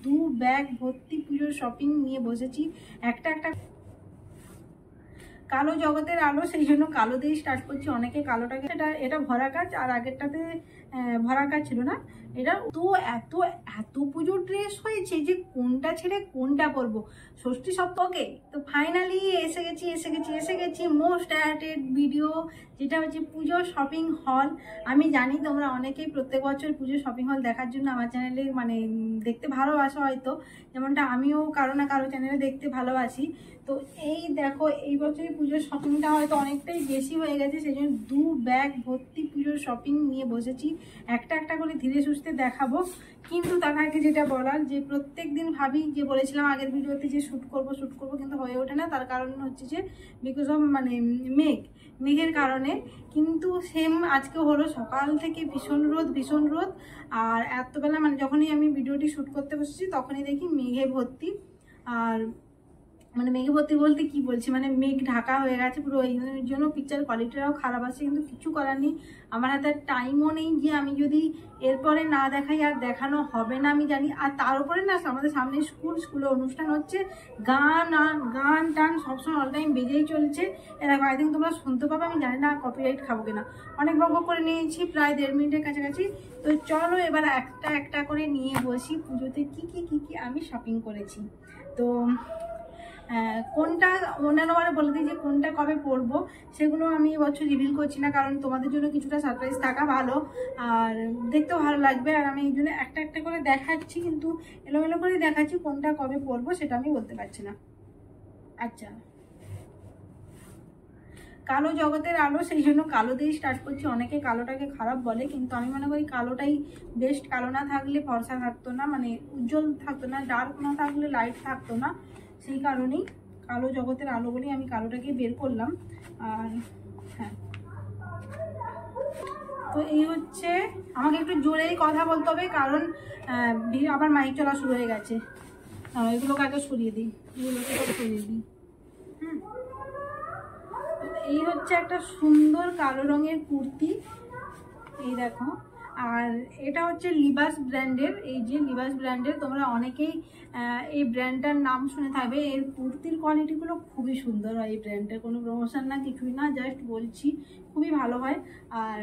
দু ব্যাগ ভর্তি পুজোর শপিং নিয়ে বসেছি। একটা একটা কালো জগতের আলো, সেই জন্য কালো দিয়ে স্টার্ট করছি। অনেকে কালোটাকে এটা ভরা কাজ, আর আগেরটাতে ভরা কাজ ছিল না। এটা তো এত এত পুজোর ড্রেস হয়েছে যে কোনটা ছেড়ে কোনটা পরবো। ষষ্ঠী সপ্তাহে তো ফাইনালি এসে গেছি মোস্ট অ্যাটেড ভিডিও, যেটা হচ্ছে পুজো শপিং হল। আমি জানি তোমরা অনেকেই প্রত্যেক বছর পুজো শপিং হল দেখার জন্য আমার চ্যানেলে মানে দেখতে ভালোবাসো হয়তো, যেমনটা আমিও কারো না কারো চ্যানেলে দেখতে ভালোবাসি। তো এই দেখো, এই বছরই পুজোর শপিংটা হয়তো অনেকটাই বেশি হয়ে গেছে, সেই জন্য দু ব্যাগ ভর্তি পুজোর শপিং নিয়ে বসেছি। একটা একটা করে ধীরে সুস্থে দেখাবো, কিন্তু তার আগে যেটা বলার, যে প্রত্যেক দিন ভাবি, যে বলেছিলাম আগের ভিডিওতে যে শ্যুট করবো কিন্তু হয়ে ওঠে না। তার কারণ হচ্ছে যে বিকজ অফ মানে মেঘের কারণে। কিন্তু সেম আজকে হলো, সকাল থেকে ভীষণ রোদ। আর এতবেলা মানে যখনই আমি ভিডিওটি শ্যুট করতে বসেছি তখনই দেখি মেঘে ভর্তি। আর মানে মেঘে ভর্তি বলতে কি বলছি, মানে মেঘ ঢাকা হয়ে গেছে পুরো। এই জন্য পিকচার কোয়ালিটিটাও খারাপ আছে, কিন্তু কিছু করার নেই। আমার হাতে টাইমও নেই যে আমি যদি এরপরে না দেখাই আর দেখানো হবে না আমি জানি। আর তার উপরে না আমাদের সামনে স্কুলে অনুষ্ঠান হচ্ছে, গান টান সবসময় অল টাইম বেজেই চলছে। এরকম আই থিঙ্ক তোমরা শুনতে পাবে, আমি জানি না কপিরাইট খাবো কিনা। অনেক বক করে নিয়েছি, প্রায় 1.5 মিনিটের কাছাকাছি। তো চলো এবার একটা একটা করে নিয়ে বসি পুজোতে কি আমি শপিং করেছি। তো কোনটা অন্যান্যবারে বলে দিই যে কোনটা কবে পরবো, সেগুলো আমি এবছর রিভিল করছি না, কারণ তোমাদের জন্য কিছুটা সারপ্রাইজ থাকা ভালো, আর দেখতেও ভালো লাগবে। আর আমি এই জন্য একটা একটা করে দেখাচ্ছি, কিন্তু এলোমেলো করে দেখাচ্ছি। কোনটা কবে পরবো সেটা আমি বলতে পারছি না। আচ্ছা, কালো জগতের আলো, সেই জন্য কালো দিয়ে স্টার্ট করছি। অনেকে কালোটাকে খারাপ বলে, কিন্তু আমি মনে করি কালোটাই বেস্ট। কালো না থাকলে ফর্সা থাকতো না, মানে উজ্জ্বল থাকতো না, ডার্ক না থাকলে লাইট থাকতো না। সেই কারণেই কালো জগতের আলো বলেই আমি কালোটাকে বের করলাম। আর হ্যাঁ, তো এই হচ্ছে, আমাকে একটু জোরেই কথা বলতে হবে, কারণ আবার মাইক চলা শুরু হয়ে গেছে। এগুলোকে আগে সরিয়ে দিই, হুম। এই হচ্ছে একটা সুন্দর কালো রঙের কুর্তি, এই দেখো। আর এটা হচ্ছে লিভাস ব্র্যান্ডের। এই যে লিভাস ব্র্যান্ডের, তোমরা অনেকেই এই ব্র্যান্ডটার নাম শুনে থাকবে। এর কুর্তির কোয়ালিটিগুলো খুবই সুন্দর হয়। এই ব্র্যান্ডের কোনো প্রমোশন না, কিছুই না, জাস্ট বলছি খুবই ভালো হয়। আর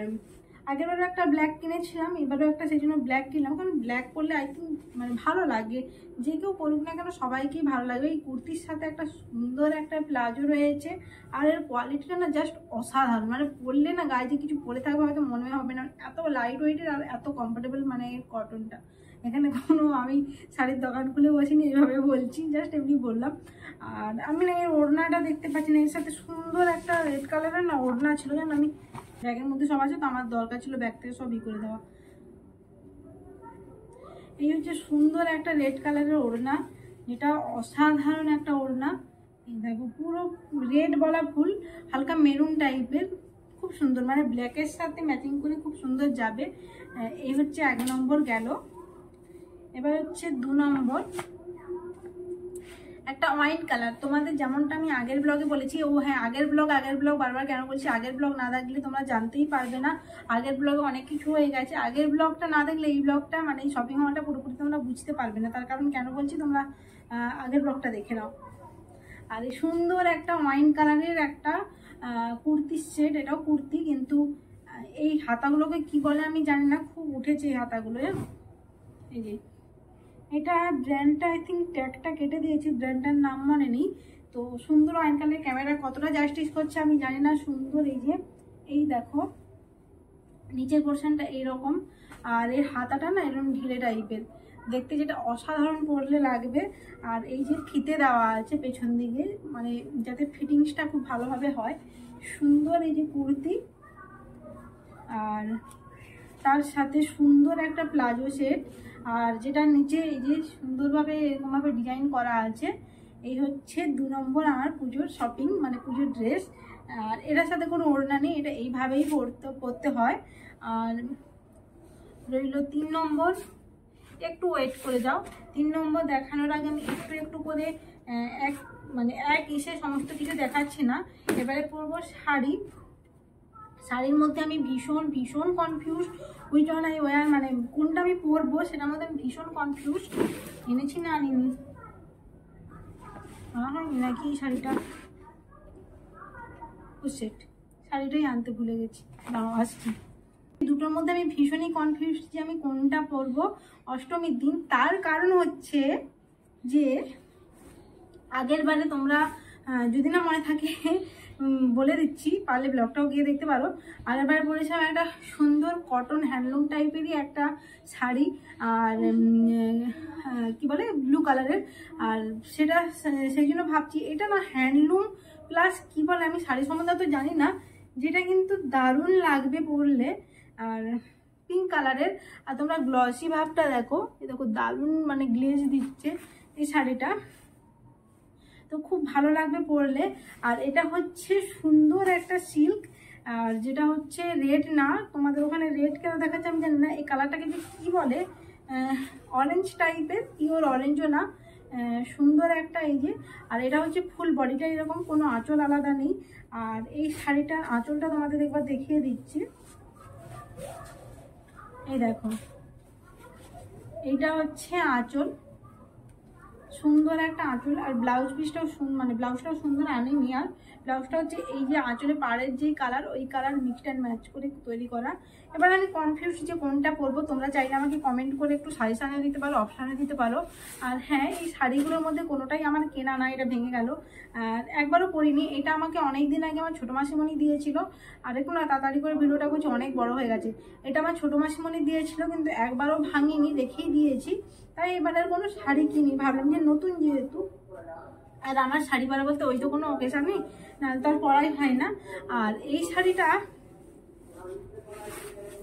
আগেরবারও একটা ব্ল্যাক কিনেছিলাম, এবারও একটা সেই জন্য ব্ল্যাক কিনলাম, কারণ ব্ল্যাক পরলে আই থিঙ্ক মানে ভালো লাগে, যে কেউ পরুক না কেন সবাইকেই ভালো লাগবে। এই কুর্তির সাথে একটা সুন্দর একটা প্লাজো রয়েছে, আর এর কোয়ালিটিটা না জাস্ট অসাধারণ। মানে পরলে না গায়ে যে কিছু পরে থাকবে হয়তো মনে হবে না, এত লাইট ওয়েটের আর এত কমফোর্টেবল মানে কটনটা। এখানে কোনো আমি শাড়ির দোকান খুলে বসিনি, এইভাবে বলছি, জাস্ট এমনি বললাম। আর আমি না এর ওড়নাটা দেখতে পাচ্ছি না, এর সাথে সুন্দর একটা রেড কালারের না ওড়না ছিল, জানো আমি ব্যাগের মধ্যে সব আছে, তো আমার দরকার ছিল ব্যাগ থেকে সব করে দেওয়া। এই হচ্ছে সুন্দর একটা রেড কালারের ওড়না, যেটা অসাধারণ একটা ওড়না। এই দেখো, পুরো রেড বলা ভুল, হালকা মেরুন টাইপের, খুব সুন্দর, মানে ব্ল্যাকের সাথে ম্যাচিং করে খুব সুন্দর যাবে। এই হচ্ছে 1 নম্বর গেল। এবার হচ্ছে 2 নম্বর, একটা ওয়াইন কালার। তোমাদের যেমনটা আমি আগের ব্লগে বলেছি, ও হ্যাঁ আগের ব্লগ বারবার কেন বলছি, আগের ব্লগ না দেখলে তোমরা জানতেই পারবে না। আগের ব্লগে অনেক কিছু হয়ে গেছে, আগের ব্লগটা না দেখলে এই ব্লগটা মানে এই শপিং হলটা পুরোপুরি তোমরা বুঝতে পারবে না। তার কারণ কেন বলছি, তোমরা আগের ব্লগটা দেখে নাও। আর এই সুন্দর একটা ওয়াইন কালারের একটা কুর্তির সেট, এটাও কুর্তি, কিন্তু এই হাতাগুলোকে কি বলে আমি জানি না, খুব উঠেছে এই হাতাগুলো। এই যে এটা ব্র্যান্ডটা আই থিঙ্ক ট্যাগটা কেটে দিয়েছি, ব্র্যান্ডটার নাম মনে নেই। তো সুন্দর ওয়াইন কালারের, ক্যামেরা কতটা জাস্টিস করছে আমি জানি না। সুন্দর, এই যে এই দেখো নিচের পোর্শনটা এইরকম, আর এর হাতাটা না এরকম ঢিলে টাইপের দেখতে, যেটা অসাধারণ পরলে লাগবে। আর এই যে ফিতে দেওয়া আছে পেছন দিকে, মানে যাতে ফিটিংসটা খুব ভালোভাবে হয়। সুন্দর এই যে কুর্তি, আর তার সাথে সুন্দর একটা প্লাজো সেট, আর যেটা নিচে এই যে সুন্দরভাবে এরকমভাবে ডিজাইন করা আছে। এই হচ্ছে 2 নম্বর আমার পুজোর শপিং, মানে পুজোর ড্রেস। আর এটার সাথে কোনো ওড়না নেই, এটা এইভাবেই পরতে হয়। আর রইল 3 নম্বর, একটু ওয়েট করে যাও। 3 নম্বর দেখানোর আগে আমি একটু করে এক ইসে সমস্ত কিছু দেখাচ্ছি না। এবারে পরবো শাড়ির মধ্যে আমি ভীষণ ভীষণ confuse, which one I wear, মানে কোনটা আমি পরবো সেটার মধ্যে আমি ভীষণ কনফিউজ। এনেছি না আনিনি, হয়নি নাকি শাড়িটা, ও সেট শাড়িটাই আনতে ভুলে গেছি, দাও আসছি। দুটোর মধ্যে আমি ভীষণই কনফিউজ যে আমি কোনটা পরবো অষ্টমীর দিন। তার কারণ হচ্ছে যে আগের বারে তোমরা যদি না মনে থাকে বলে দিচ্ছি, পারলে ব্লগটাও গিয়ে দেখতে পারো। আগের বারে পরেছিলাম একটা সুন্দর কটন হ্যান্ডলুম টাইপেরই একটা শাড়ি, আর কি বলে ব্লু কালারের। আর সেটা সেই জন্য ভাবছি এটা না হ্যান্ডলুম প্লাস কি বলে, আমি শাড়ি সম্বন্ধে তো জানি না, যেটা কিন্তু দারুণ লাগবে পরলে। আর পিঙ্ক কালারের, আর তোমরা গ্লসি ভাবটা দেখো, এ দেখো দারুণ মানে গ্লেজ দিচ্ছে এই শাড়িটা, তো খুব ভালো লাগবে পরলে। আর এটা হচ্ছে সুন্দর একটা সিল্ক, আর যেটা হচ্ছে রেড না, তোমাদের ওখানে রেড কেন দেখাচ্ছে আমি জানি না। এই কালারটাকে যে কী বলে, অরেঞ্জ টাইপের, পিওর অরেঞ্জও না, সুন্দর একটা এই যে। আর এটা হচ্ছে ফুল বডিটা এরকম, কোনো আঁচল আলাদা নেই। আর এই শাড়িটার আঁচলটা তোমাদের একবার দেখিয়ে দিচ্ছি, এই দেখো এইটা হচ্ছে আঁচল, সুন্দর একটা আঁচল। আর ব্লাউজ পিসটাও মানে ব্লাউজটাও সুন্দর আনেনি। আর ব্লাউজটা হচ্ছে এই যে আঁচলে পাড়ের যেই কালার, ওই কালার মিক্সড অ্যান্ড ম্যাচ করে তৈরি করা। এবার আমি কনফিউজ যে কোনটা পরবো, তোমরা চাইলে আমাকে কমেন্ট করে একটু সাজেশানে দিতে পারো, অপশানে দিতে পারো। আর হ্যাঁ, এই শাড়িগুলোর মধ্যে কোনোটাই আমার কেনা না, এটা ভেঙে গেল, আর একবারও পরিনি। এটা আমাকে অনেক দিন আগে আমার ছোটো মাসিমণি দিয়েছিল। আর একটু না তাড়াতাড়ি করে ভিডিওটা করছি, অনেক বড় হয়ে গেছে। এটা আমার ছোটো মাসিমণি দিয়েছিল, কিন্তু একবারও ভাঙিনি, রেখেই দিয়েছি। তাই এবারের কোনো শাড়ি কিনি, ভাবলাম যে নতুন যেহেতু, আর আমার শাড়ি পরা বলতে ওই তো কোনো অকেশন নেই, নাহলে তো আর পরাই হয় না। আর এই শাড়িটা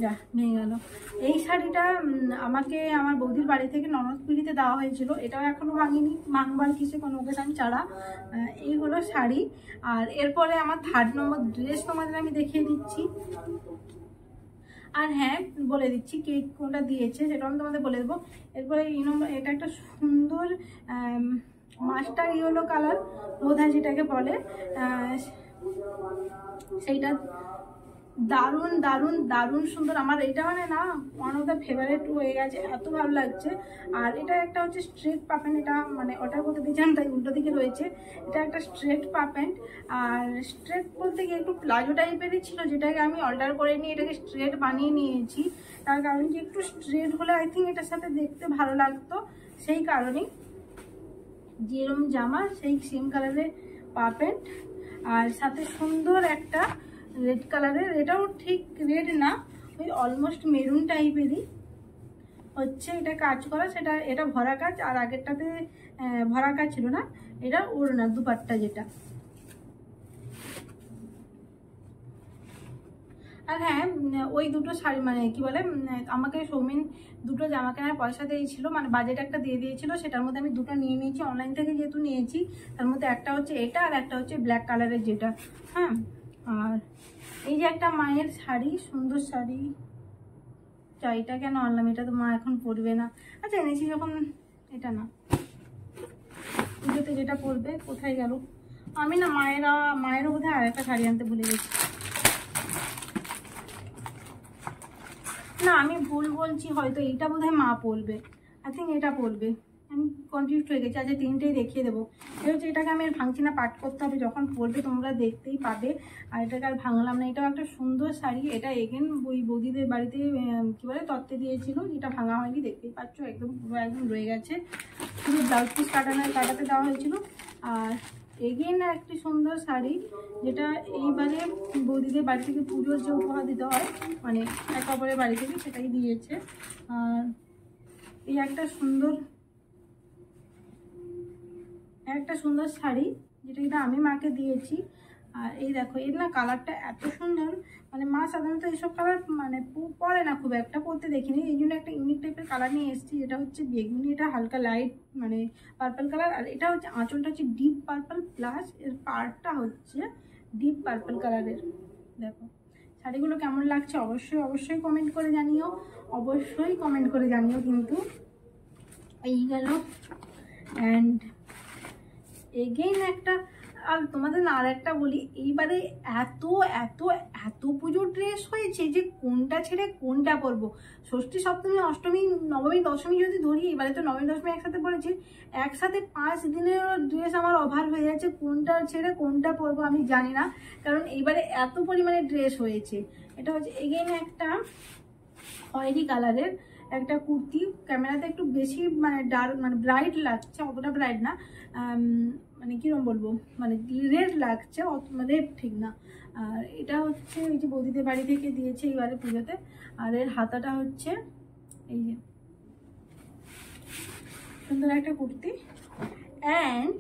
যা ভেঙে গেল, এই শাড়িটা আমাকে আমার বৌদির বাড়ি থেকে ননদ পিড়িতে দেওয়া হয়েছিল, এটাও এখনো ভাঙিনি, ভাঙবার কিছু কোনো অকেশন ছাড়া। এই হলো শাড়ি। আর এরপরে আমার 3rd নম্বর ড্রেস তোমাদের আমি দেখিয়ে দিচ্ছি। আর হ্যাঁ, বলে দিচ্ছি কে কোনটা দিয়েছে সেটা আমি তোমাদের বলে দেবো। এরপরে এই নম্বর, এটা একটা সুন্দর মাস্টার ইয়েলো কালার বোধহয় যেটাকে বলে, সেইটা দারুণ দারুণ দারুণ সুন্দর। আমার এটা মানে না ওয়ান অফ দ্য ফেভারিট হয়ে গেছে, এত ভালো লাগছে। আর এটা একটা হচ্ছে স্ট্রেট পাপেন, এটা মানে ওটার করতে দিয়েছিলাম তাই উল্টো দিকে রয়েছে। এটা একটা স্ট্রেট পাপেন, আর স্ট্রেট বলতে গিয়ে একটু প্লাজো টাইপেরই ছিল, যেটাকে আমি অল্টার করে নিয়ে এটাকে স্ট্রেট বানিয়ে নিয়েছি। তার কারণ কি একটু স্ট্রেট হলে আই থিঙ্ক এটার সাথে দেখতে ভালো লাগতো, সেই কারণেই যেরকম জামা সেই সেম কালারের পাপেন, আর সাথে সুন্দর একটা রেড কালারের, এটাও ঠিক রেড না, ওই অলমোস্ট মেরুন টাইপেরই হচ্ছে এটা কাজ করা। সেটা এটা ভরা কাজ, আর আগেরটাতে ভরা কাজ ছিল না, এটা ওড়না দুপাট্টা যেটা। আর হ্যাঁ, ওই দুটো শাড়ি মানে কি বলে, আমাকে সৌমেন দুটো জামা কেনার পয়সা দিয়েছিল, মানে বাজেট একটা দিয়ে দিয়েছিল, সেটার মধ্যে আমি দুটো নিয়ে নিয়েছি অনলাইন থেকে, যেহেতু নিয়েছি। তার মধ্যে একটা হচ্ছে এটা, আর একটা হচ্ছে ব্ল্যাক কালারের যেটা। হ্যাঁ, আর এই যে একটা মায়ের শাড়ি, সুন্দর শাড়ি, এটা কেন আনলাম, এটা তো মা এখন পরবে না। আচ্ছা, এনেছি যখন, এটা না, পুজোতে যেটা পরবে, কোথায় গেল, আমি না মায়েরও বোধহয় আর একটা শাড়ি আনতে ভুলে গেছি। না, আমি ভুল বলছি, হয়তো এইটা বোধহয় মা পরবে, আই থিঙ্ক এটা পরবে, আমি কনফিউজ হয়ে গেছি। আচ্ছা, তিনটেই দেখিয়ে দেবো। এই হচ্ছে, এটাকে আমি আর ভাঙছি না, পাট করতে হবে, যখন পরবে তোমরা দেখতেই পাবে। আর এটাকে আর ভাঙলাম না, এটাও একটা সুন্দর শাড়ি। এটা এগেন ওই বৌদিদের বাড়িতে কী বলে তত্ত্বে দিয়েছিল, যেটা ভাঙা হয়নি, দেখতেই পাচ্ছ একদম পুরো একদম রয়ে গেছে, শুধু ব্লাউজ পিস কাটাতে দেওয়া হয়েছিল। আর এগেন একটি সুন্দর শাড়ি, যেটা এইবারে বৌদিদের বাড়ি থেকে পুজোর যে উপহার দিতে হয়, মানে এক অপরের বাড়ি থেকে, সেটাই দিয়েছে। আর এই একটা সুন্দর শাড়ি, যেটা আমি মাকে দিয়েছি। আর এই দেখো, এর না কালারটা এত সুন্দর, মানে মা সাধারণত এইসব কালার মানে পরে না, খুব একটা পরতে দেখিনি, এই জন্য একটা ইউনিক টাইপের কালার নিয়ে এসেছি। এটা হচ্ছে বেগুনি, এটা হালকা লাইট মানে পার্পল কালার। আর এটা হচ্ছে আঁচলটা হচ্ছে ডিপ পার্পল, প্লাস এর পার্টটা হচ্ছে ডিপ পার্পল কালারের। দেখো শাড়িগুলো কেমন লাগছে অবশ্যই কমেন্ট করে জানিও, কিন্তু এই গেল। অ্যান্ড এগেইন একটা আর তোমাদের না আর একটা বলি, এইবারে এত এত এত পুজোর ড্রেস হয়েছে যে কোনটা ছেড়ে কোনটা পরবো। ষষ্ঠী সপ্তমী অষ্টমী নবমী দশমী যদি ধরি, এবারে তো নবমী দশমী একসাথে পড়েছে, একসাথে 5 দিনের ড্রেস আমার ওভার হয়ে যাচ্ছে। কোনটা ছেড়ে কোনটা পরবো আমি জানি না, কারণ এইবারে এত পরিমাণে ড্রেস হয়েছে। এটা হচ্ছে এগেইন একটা খয়েরি কালারের একটা কুর্তি, ক্যামেরাতে একটু বেশি মানে ডার্ক মানে ব্রাইট লাগছে, অতটা ব্রাইট না, মানে কিরকম বলবো, মানে রেড লাগছে, রেড ঠিক না। আর এটা হচ্ছে ওই যে বৌদিদের বাড়ি থেকে দিয়েছে এবারে পুজোতে। আর এর হাতাটা হচ্ছে এই যে সুন্দর একটা kurti. And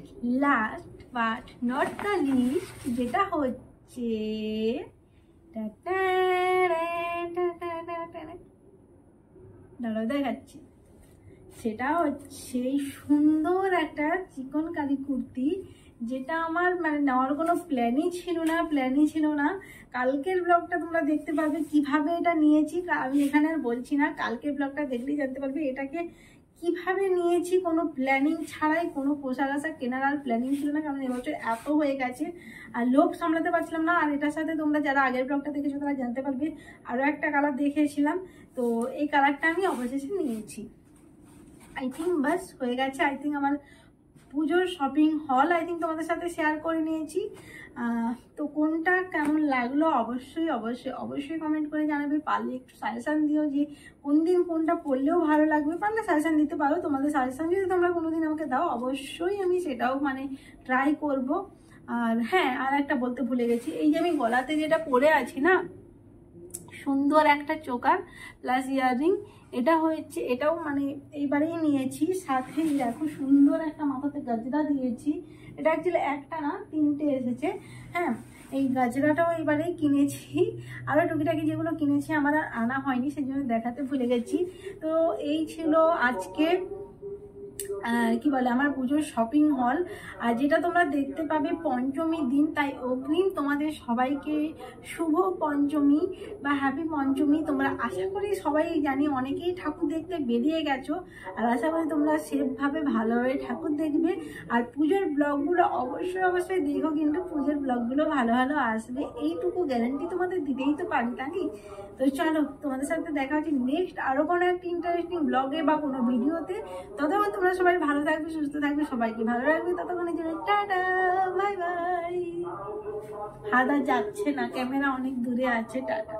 last but not the least, যেটা হচ্ছে দাঁড়াও দেখাচ্ছি, সেটা হচ্ছে সুন্দর একটা চিকন কারি কুর্তি, যেটা আমার মানে নেওয়ার কোনো প্ল্যানই ছিল না। কালকের ব্লগটা তোমরা দেখতে পারবে কিভাবে এটা নিয়েছি, আমি এখানে আর বলছি না, কালকের ব্লগটা দেখলেই জানতে পারবে এটাকে কিভাবে নিয়েছি। কোনো প্ল্যানিং ছাড়াই, কোনো পোশাক আশাক কেনার আর প্ল্যানিং ছিল না, কারণ এবছর এত হয়ে গেছে আর লোভ সামলাতে পারছিলাম না। আর এটার সাথে তোমরা যারা আগের ব্লগটা দেখেছো তারা জানতে পারবে আরও একটা কালার দেখিয়েছিলাম, তো এই কালারটা আমি অবশেষে নিয়েছি। আই থিঙ্ক বাস হয়ে গেছে। আই থিঙ্ক আমার পুজোর শপিং হল আই থিঙ্ক তোমাদের সাথে শেয়ার করে নিয়েছি। তো কোনটা কেমন লাগলো অবশ্যই কমেন্ট করে জানাবে। পারলে একটু সাজেশান দিও যে কোন দিন কোনটা পরলেও ভালো লাগবে, পারলে সাজেশান দিতে পারো। তোমাদের সাজেশান যদি তোমরা কোনোদিন আমাকে দাও অবশ্যই আমি সেটাও মানে ট্রাই করব। আর হ্যাঁ, আর একটা বলতে ভুলে গেছি, এই যে আমি গলাতে যেটা পরে আছি না, সুন্দর একটা চোকার প্লাস ইয়াররিং, এটা হচ্ছে এটাও মানে এইবারেই নিয়েছি। সাথে দেখো সুন্দর একটা মাথাতে গাজরা দিয়েছি, এটা অ্যাকচুয়ালি একটা না 3টে এসেছে। হ্যাঁ, এই গাজরাটাও এবারেই কিনেছি। আরও টুকিটাকি যেগুলো কিনেছি আমার আর আনা হয়নি, সেই জন্য দেখাতে ভুলে গেছি। তো এই ছিল আজকে কি বলে আমার পুজোর শপিং হল। আর যেটা তোমরা দেখতে পাবে পঞ্চমীর দিন, তাই অগ্রিম তোমাদের সবাইকে শুভ পঞ্চমী বা হ্যাপি পঞ্চমী। তোমরা আশা করি সবাই জানি অনেকেই ঠাকুর দেখতে বেরিয়ে গেছো, আর আশা করি তোমরা সেফভাবে ভালোভাবে ঠাকুর দেখবে। আর পুজোর ব্লগগুলো অবশ্যই দেখো, কিন্তু পুজোর ব্লগগুলো ভালো আসবে, এইটুকু গ্যারান্টি তোমাদের দিতেই তো পারি, তাই। তো চলো, তোমাদের সাথে দেখা হচ্ছে নেক্সট আরো কোনো একটা ইন্টারেস্টিং ব্লগে বা কোনো ভিডিওতে। ততক্ষণ তোমরা সবাই ভালো থাকবে, সুস্থ থাকবে, সবাইকে ভালো রাখবে। ততক্ষণের জন্য টাটা, বাই বাই। হাত আর যাচ্ছে না, ক্যামেরা অনেক দূরে আছে, টাটা।